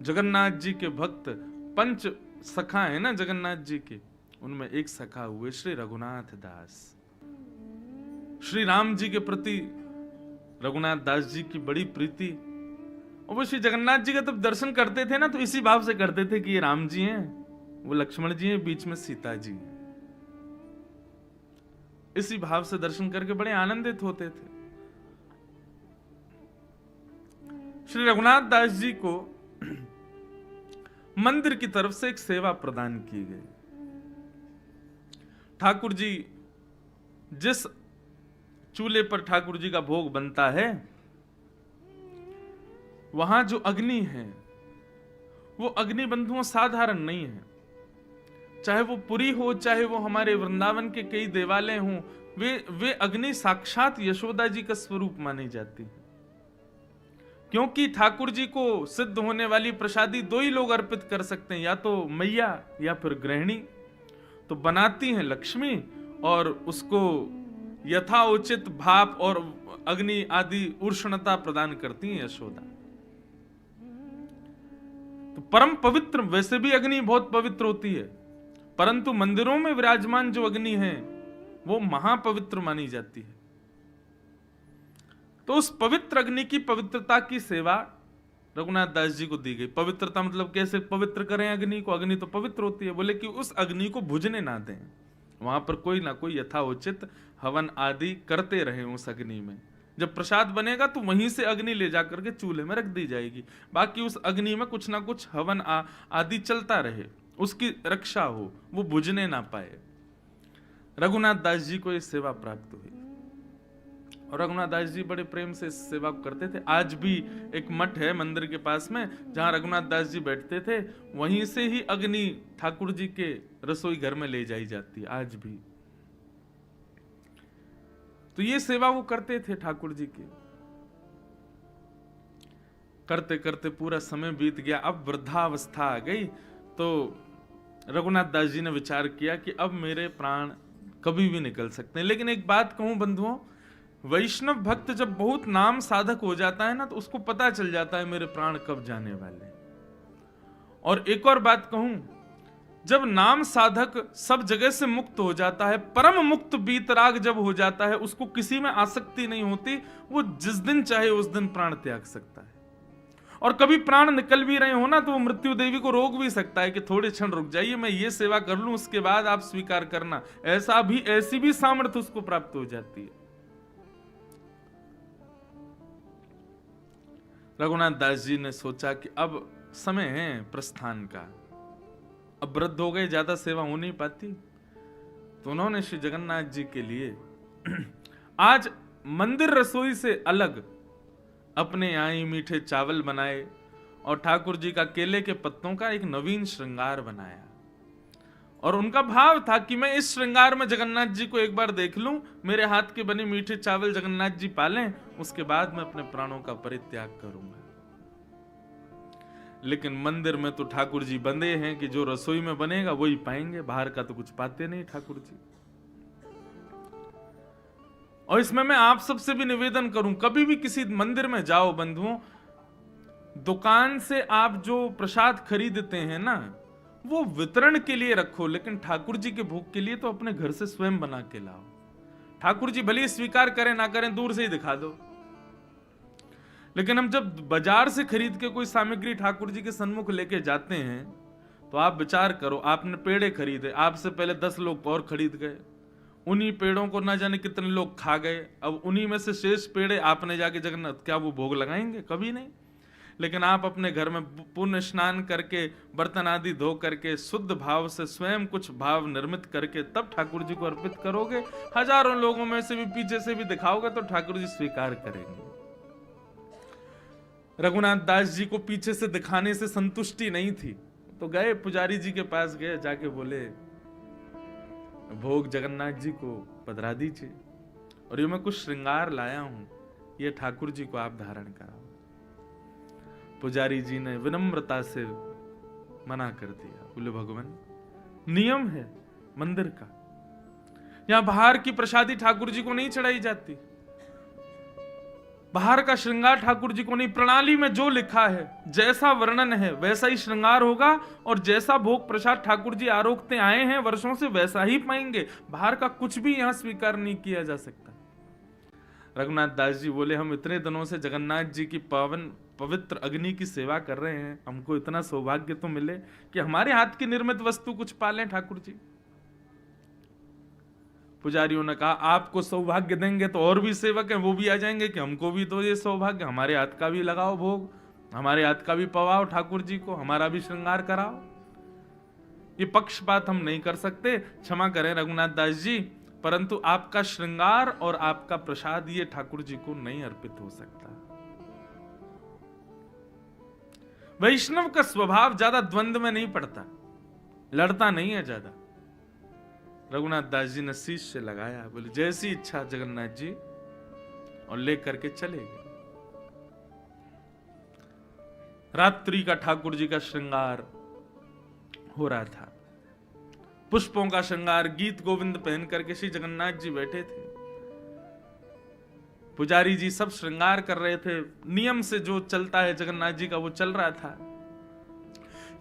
जगन्नाथ जी के भक्त पंच सखा है ना जगन्नाथ जी के, उनमें एक सखा हुए श्री रघुनाथ दास। श्री राम जी के प्रति रघुनाथ दास जी की बड़ी प्रीति, और वो श्री जगन्नाथ जी का तब दर्शन करते थे ना तो इसी भाव से करते थे कि ये राम जी हैं, वो लक्ष्मण जी हैं, बीच में सीता जी हैं। इसी भाव से दर्शन करके बड़े आनंदित होते थे। श्री रघुनाथ दास जी को मंदिर की तरफ से एक सेवा प्रदान की गई। ठाकुर जी जिस चूल्हे पर ठाकुर जी का भोग बनता है, वहां जो अग्नि है वो अग्नि बंधुओं साधारण नहीं है। चाहे वो पुरी हो, चाहे वो हमारे वृंदावन के कई देवालय हों, वे अग्नि साक्षात यशोदा जी का स्वरूप मानी जाती है। क्योंकि ठाकुर जी को सिद्ध होने वाली प्रसादी दो ही लोग अर्पित कर सकते हैं, या तो मैया या फिर गृहिणी। तो बनाती हैं लक्ष्मी और उसको यथाउचित भाप और अग्नि आदि उष्णता प्रदान करती हैं यशोदा। तो परम पवित्र, वैसे भी अग्नि बहुत पवित्र होती है, परंतु मंदिरों में विराजमान जो अग्नि है वो महापवित्र मानी जाती है। तो उस पवित्र अग्नि की पवित्रता की सेवा रघुनाथ दास जी को दी गई। पवित्रता मतलब कैसे पवित्र करें अग्नि को? अग्नि तो पवित्र होती है। बोले कि उस अग्नि को बुझने ना दें, वहां पर कोई ना कोई यथाउचित हवन आदि करते रहे उस अग्नि में। जब प्रसाद बनेगा तो वहीं से अग्नि ले जाकर के चूल्हे में रख दी जाएगी, बाकी उस अग्नि में कुछ ना कुछ हवन आदि चलता रहे, उसकी रक्षा हो, वो बुझने ना पाए। रघुनाथ दास जी को ये सेवा प्राप्त हुई और रघुनाथ दास जी बड़े प्रेम से इस सेवा को करते थे। आज भी एक मठ है मंदिर के पास में जहां रघुनाथ दास जी बैठते थे, वहीं से ही अग्नि ठाकुर जी के रसोई घर में ले जाई जाती है आज भी। तो ये सेवा वो करते थे ठाकुर जी की। करते करते पूरा समय बीत गया, अब वृद्धावस्था आ गई। तो रघुनाथ दास जी ने विचार किया कि अब मेरे प्राण कभी भी निकल सकते हैं। लेकिन एक बात कहूं बंधुओं, वैष्णव भक्त जब बहुत नाम साधक हो जाता है ना, तो उसको पता चल जाता है मेरे प्राण कब जाने वाले हैं। और एक और बात कहूं, जब नाम साधक सब जगह से मुक्त हो जाता है, परम मुक्त बीतराग जब हो जाता है, उसको किसी में आसक्ति नहीं होती, वो जिस दिन चाहे उस दिन प्राण त्याग सकता है। और कभी प्राण निकल भी रहे हो ना, तो वो मृत्यु देवी को रोक भी सकता है कि थोड़े क्षण रुक जाइए, मैं ये सेवा कर लूं, उसके बाद आप स्वीकार करना। ऐसी भी सामर्थ्य उसको प्राप्त हो जाती है। रघुनाथ दास जी ने सोचा कि अब समय है प्रस्थान का, अब वृद्ध हो गए, ज्यादा सेवा हो नहीं पाती। तो उन्होंने श्री जगन्नाथ जी के लिए आज मंदिर रसोई से अलग अपने यहाँ ही मीठे चावल बनाए और ठाकुर जी का केले के पत्तों का एक नवीन श्रृंगार बनाया। और उनका भाव था कि मैं इस श्रृंगार में जगन्नाथ जी को एक बार देख लूं, मेरे हाथ के बने मीठे चावल जगन्नाथ जी पालें, उसके बाद मैं अपने प्राणों का परित्याग करूंगा। लेकिन मंदिर में तो ठाकुर जी बंधे हैं कि जो रसोई में बनेगा वही पाएंगे, बाहर का तो कुछ पाते नहीं ठाकुर जी। और इसमें मैं आप सबसे भी निवेदन करूं, कभी भी किसी मंदिर में जाओ बंधुओं, दुकान से आप जो प्रसाद खरीदते हैं ना, वो वितरण के लिए रखो, लेकिन ठाकुर जी के भोग के लिए तो अपने घर से स्वयं बना के लाओ। ठाकुर जी भले स्वीकार करें ना करें, दूर से ही दिखा दो। लेकिन हम जब बाजार से खरीद के कोई सामग्री ठाकुर जी के सन्मुख लेके जाते हैं, तो आप विचार करो, आपने पेड़े खरीदे, आपसे पहले 10 लोग और खरीद गए, उन्हीं पेड़ों को ना जाने कितने लोग खा गए, अब उन्हीं में से शेष पेड़े आपने जाके जगन्नाथ, क्या वो भोग लगाएंगे? कभी नहीं। लेकिन आप अपने घर में पुण्य स्नान करके, बर्तन आदि धो करके, शुद्ध भाव से स्वयं कुछ भाव निर्मित करके तब ठाकुर जी को अर्पित करोगे, हजारों लोगों में से भी पीछे से भी दिखाओगे तो ठाकुर जी स्वीकार करेंगे। रघुनाथ दास जी को पीछे से दिखाने से संतुष्टि नहीं थी, तो गए पुजारी जी के पास, गए, जाके बोले भोग जगन्नाथ जी को पधरा दीजिए, और ये मैं कुछ श्रृंगार लाया हूं, ये ठाकुर जी को आप धारण कराओ। पुजारी जी ने विनम्रता से मना कर दिया, बोले भगवान, नियम है मंदिर का, यहां बाहर की प्रसादी ठाकुर जी को नहीं चढ़ाई जाती। बाहर का श्रृंगार ठाकुर जी को नहीं, प्रणाली में जो लिखा है, जैसा वर्णन है वैसा ही श्रृंगार होगा, और जैसा भोग प्रसाद ठाकुर जी आरोगते आए हैं वर्षों से वैसा ही पाएंगे। बाहर का कुछ भी यहां स्वीकार नहीं किया जा सकता। रघुनाथ दास जी बोले, हम इतने दिनों से जगन्नाथ जी की पावन पवित्र अग्नि की सेवा कर रहे हैं, हमको इतना सौभाग्य तो मिले कि हमारे हाथ की निर्मित वस्तु कुछ पालें ठाकुर जी। पुजारियों ने कहा, आपको सौभाग्य देंगे तो और भी सेवक हैं वो भी आ जाएंगे कि हमको भी तो ये सौभाग्य, हमारे हाथ का भी लगाओ भोग, हमारे हाथ का भी पवाओ ठाकुर जी को, हमारा भी श्रृंगार कराओ। ये पक्षपात हम नहीं कर सकते, क्षमा करें रघुनाथ दास जी, परंतु आपका श्रृंगार और आपका प्रसाद ये ठाकुर जी को नहीं अर्पित हो सकता। वैष्णव का स्वभाव ज्यादा द्वंद्व में नहीं पड़ता, लड़ता नहीं है ज्यादा। रघुनाथ दास जी ने शीश से लगाया, बोले जैसी इच्छा जगन्नाथ जी, और लेकर के चले गए। रात्रि का ठाकुर जी का श्रृंगार हो रहा था, पुष्पों का श्रृंगार, गीत गोविंद पहन करके श्री जगन्नाथ जी बैठे थे। पुजारी जी सब श्रृंगार कर रहे थे, नियम से जो चलता है जगन्नाथ जी का वो चल रहा था।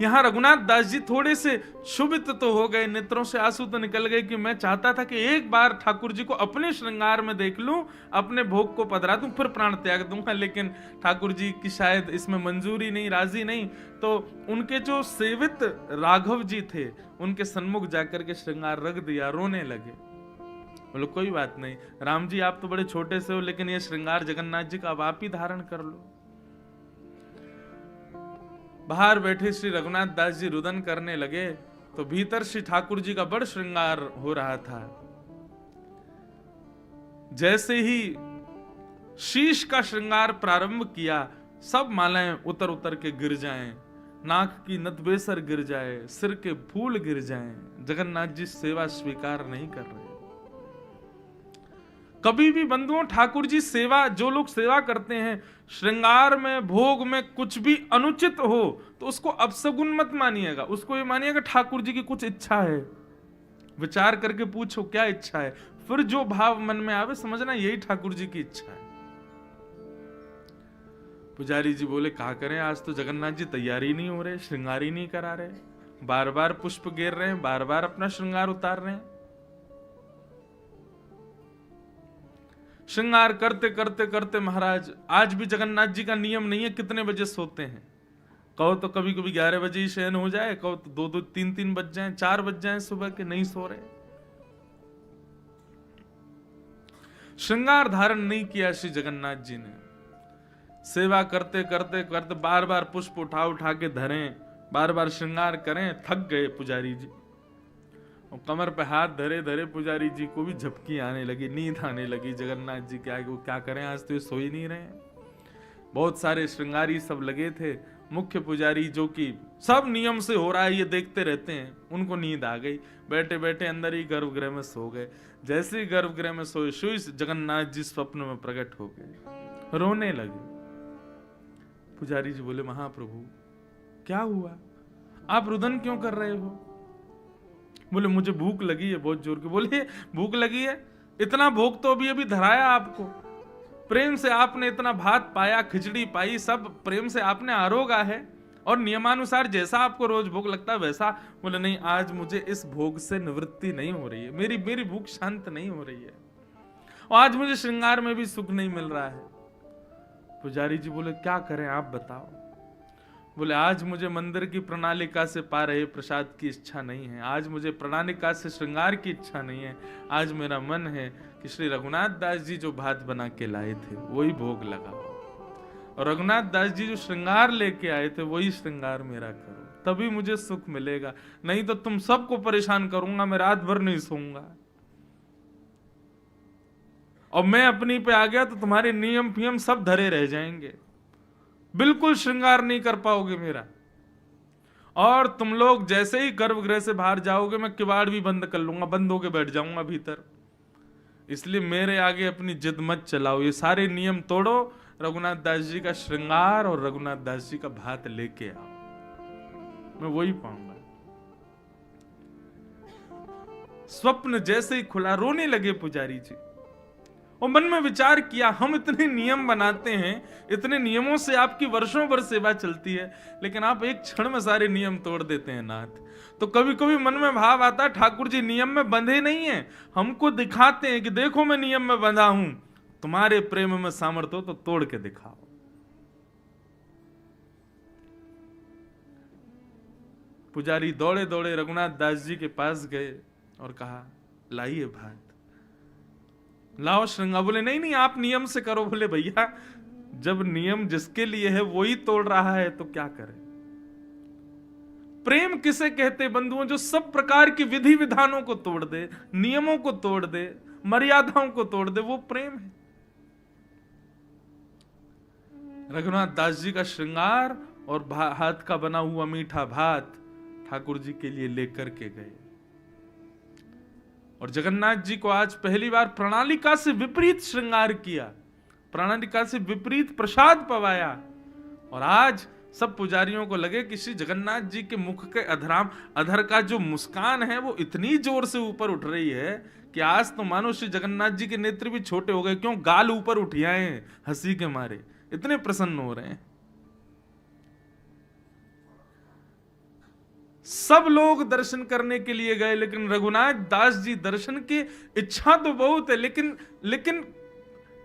यहां रघुनाथ दास जी थोड़े से क्षुभित तो हो गए, नेत्रों से आंसू तो निकल गए कि मैं चाहता था कि एक बार ठाकुर जी को अपने श्रृंगार में देख लूं, अपने भोग को पधरा दूं, फिर प्राण त्याग दूंगा, लेकिन ठाकुर जी की शायद इसमें मंजूरी नहीं, राजी नहीं। तो उनके जो सेवित राघव जी थे उनके सन्मुख जाकर के श्रृंगार रख दिया, रोने लगे। बोलो कोई बात नहीं राम जी, आप तो बड़े छोटे से हो, लेकिन ये श्रृंगार जगन्नाथ जी का अब आप ही धारण कर लो। बाहर बैठे श्री रघुनाथ दास जी रुदन करने लगे, तो भीतर श्री ठाकुर जी का बड़ श्रृंगार हो रहा था। जैसे ही शीश का श्रृंगार प्रारंभ किया, सब मालाएं उतर उतर के गिर जाएं, नाक की नतबेसर गिर जाए, सिर के फूल गिर जाएं। जगन्नाथ जी सेवा स्वीकार नहीं कर रहे। कभी भी बंधुओं ठाकुर जी सेवा, जो लोग सेवा करते हैं, श्रृंगार में भोग में कुछ भी अनुचित हो तो उसको अपशगुन मत मानिएगा, उसको ये मानिएगा ठाकुर जी की कुछ इच्छा है। विचार करके पूछो क्या इच्छा है, फिर जो भाव मन में आवे समझना यही ठाकुर जी की इच्छा है। पुजारी जी बोले कहा करें, आज तो जगन्नाथ जी तैयारी नहीं हो रहे, श्रृंगार ही नहीं करा रहे, बार बार पुष्प गिर रहे हैं, बार बार अपना श्रृंगार उतार रहे हैं। श्रृंगार करते करते करते महाराज, आज भी जगन्नाथ जी का नियम नहीं है कितने बजे सोते हैं। कहो तो कभी कभी 11 बजे ही शयन हो जाए, कहो तो 2-2 3-3 बज जाए, 4 बज जाए सुबह के, नहीं सो रहे। श्रृंगार धारण नहीं किया श्री जगन्नाथ जी ने। सेवा करते करते करते बार बार पुष्प उठा उठा के धरें, बार बार श्रृंगार करें, थक गए पुजारी जी। और कमर पे हाथ धरे धरे पुजारी जी को भी झपकी आने लगी, नींद आने लगी। जगन्नाथ जी क्या करें, आज तो ये सो ही नहीं रहे। बहुत सारे श्रृंगारी सब लगे थे, मुख्य पुजारी जो कि सब नियम से हो रहा है ये देखते रहते हैं, उनको नींद आ गई, बैठे बैठे अंदर ही गर्भगृह में सो गए। जैसे ही गर्भगृह में सोए, सोई जगन्नाथ जी स्वप्न में प्रकट हो गए, रोने लगे। पुजारी जी बोले महाप्रभु क्या हुआ, आप रुदन क्यों कर रहे हो? बोले मुझे भूख लगी है बहुत जोर की। बोले भूख लगी है, इतना भोग तो अभी अभी धराया आपको, प्रेम से आपने इतना भात पाया, खिचड़ी पाई, सब प्रेम से आपने आरोगा है, और नियमानुसार जैसा आपको रोज भूख लगता है वैसा। बोले नहीं, आज मुझे इस भोग से निवृत्ति नहीं हो रही है, मेरी भूख शांत नहीं हो रही है, और आज मुझे श्रृंगार में भी सुख नहीं मिल रहा है। पुजारी जी बोले क्या करें आप बताओ। बोले आज मुझे मंदिर की प्रणालिका से पा रहे प्रसाद की इच्छा नहीं है, आज मुझे प्रणालिका से श्रृंगार की इच्छा नहीं है। आज मेरा मन है कि श्री रघुनाथ दास जी जो भात बना के लाए थे वही भोग लगाओ, और रघुनाथ दास जी जो श्रृंगार लेके आए थे वही श्रृंगार मेरा करो, तभी मुझे सुख मिलेगा, नहीं तो तुम सबको परेशान करूंगा, मैं रात भर नहीं सोऊंगा। और मैं अपनी पे आ गया तो तुम्हारे नियम फियम सब धरे रह जाएंगे, बिल्कुल श्रृंगार नहीं कर पाओगे मेरा। और तुम लोग जैसे ही गर्भगृह से बाहर जाओगे मैं किवाड़ भी बंद कर लूंगा, बंद होके बैठ जाऊंगा भीतर। इसलिए मेरे आगे अपनी जिद मत चलाओ, ये सारे नियम तोड़ो, रघुनाथ दास जी का श्रृंगार और रघुनाथ दास जी का भात लेके आओ, मैं वही पाऊंगा। स्वप्न जैसे ही खुला रोने लगे पुजारी जी, और मन में विचार किया, हम इतने नियम बनाते हैं, इतने नियमों से आपकी वर्षों भर सेवा चलती है, लेकिन आप एक क्षण में सारे नियम तोड़ देते हैं नाथ। तो कभी कभी मन में भाव आता है, ठाकुर जी नियम में बंधे नहीं है, हमको दिखाते हैं कि देखो मैं नियम में बंधा हूं, तुम्हारे प्रेम में सामर्थ्य हो तो तोड़ के दिखाओ। पुजारी दौड़े दौड़े रघुनाथ दास जी के पास गए और कहा, लाइए भात, लाओ श्रृंगार। बोले नहीं नहीं, आप नियम से करो। बोले भैया, जब नियम जिसके लिए है वो ही तोड़ रहा है तो क्या करें। प्रेम किसे कहते बंधुओं? जो सब प्रकार की विधि विधानों को तोड़ दे, नियमों को तोड़ दे, मर्यादाओं को तोड़ दे, वो प्रेम है। रघुनाथ दास जी का श्रृंगार और हाथ का बना हुआ मीठा भात ठाकुर जी के लिए लेकर के गए। और जगन्नाथ जी को आज पहली बार प्रणालिका से विपरीत श्रृंगार किया, प्रणालिका से विपरीत प्रसाद पवाया। और आज सब पुजारियों को लगे कि श्री जगन्नाथ जी के मुख के अधर का जो मुस्कान है वो इतनी जोर से ऊपर उठ रही है कि आज तो मानो श्री जगन्नाथ जी के नेत्र भी छोटे हो गए। क्यों? गाल ऊपर उठियाए हैं हंसी के मारे, इतने प्रसन्न हो रहे हैं। सब लोग दर्शन करने के लिए गए, लेकिन रघुनाथ दास जी दर्शन की इच्छा तो बहुत है, लेकिन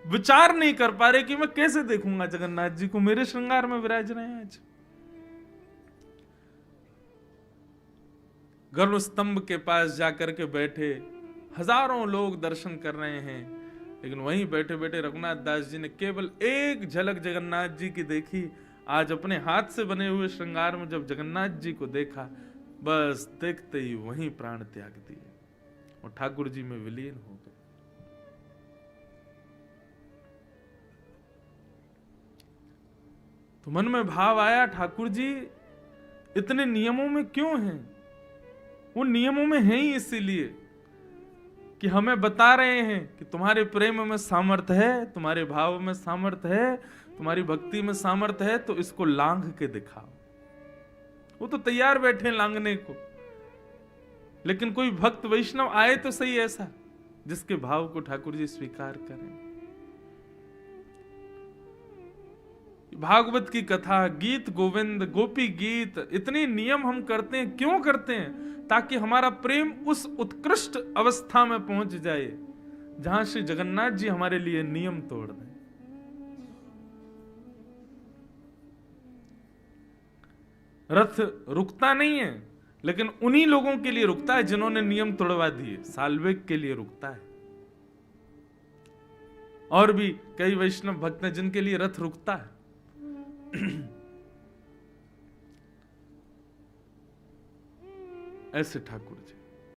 विचार नहीं कर पा रहे कि मैं कैसे देखूंगा जगन्नाथ जी को, मेरे श्रृंगार में विराज रहे हैं। आज गरुड़ स्तंभ के पास जाकर के बैठे, हजारों लोग दर्शन कर रहे हैं, लेकिन वहीं बैठे बैठे रघुनाथ दास जी ने केवल एक झलक जगन्नाथ जी की देखी। आज अपने हाथ से बने हुए श्रृंगार में जब जगन्नाथ जी को देखा, बस देखते ही वहीं प्राण त्याग दिए और ठाकुर जी में विलीन हो गए। तो मन में भाव आया, ठाकुर जी इतने नियमों में क्यों हैं? वो नियमों में हैं ही इसीलिए कि हमें बता रहे हैं कि तुम्हारे प्रेम में सामर्थ्य है, तुम्हारे भाव में सामर्थ्य है, तुम्हारी भक्ति में सामर्थ्य है, तो इसको लांघ के दिखाओ। वो तो तैयार बैठे लांघने को, लेकिन कोई भक्त वैष्णव आए तो सही ऐसा जिसके भाव को ठाकुर जी स्वीकार करें। भागवत की कथा, गीत गोविंद, गोपी गीत, इतने नियम हम करते हैं, क्यों करते हैं? ताकि हमारा प्रेम उस उत्कृष्ट अवस्था में पहुंच जाए जहां श्री जगन्नाथ जी हमारे लिए नियम तोड़ दें। रथ रुकता नहीं है, लेकिन उन्हीं लोगों के लिए रुकता है जिन्होंने नियम तोड़वा दिए। साल्वेग के लिए रुकता है। और भी कई वैष्णव भक्त हैं जिनके लिए रथ रुकता है। ऐसे ठाकुर जी